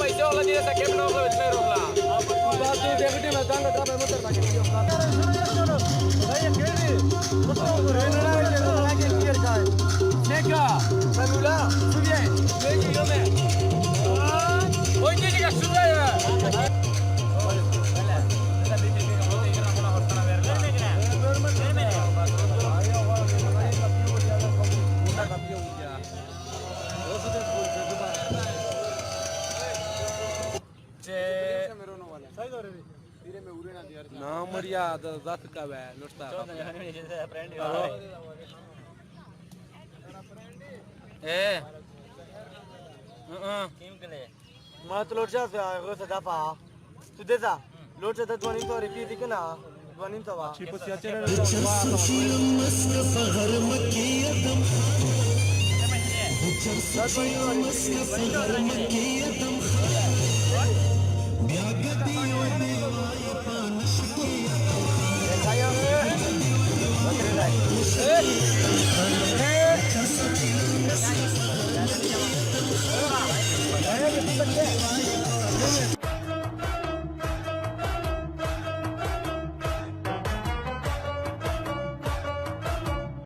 पैसे वाला दिले सकेम नाव भेटले रोला बाजू देखते ना चांगला ट्राय मोटर बाकी भाई केडी मोटर रेनला लागे क्लियर काय नेका बनुला सुबे 2 किलो में ओए जी का सुबे ना मरिया जात का वे नुसता ए मला तो लोटचा रोज दाफा तू देता लोटचा तर ध्वनी तो रिपीट की ना ध्वनी तो वा Eh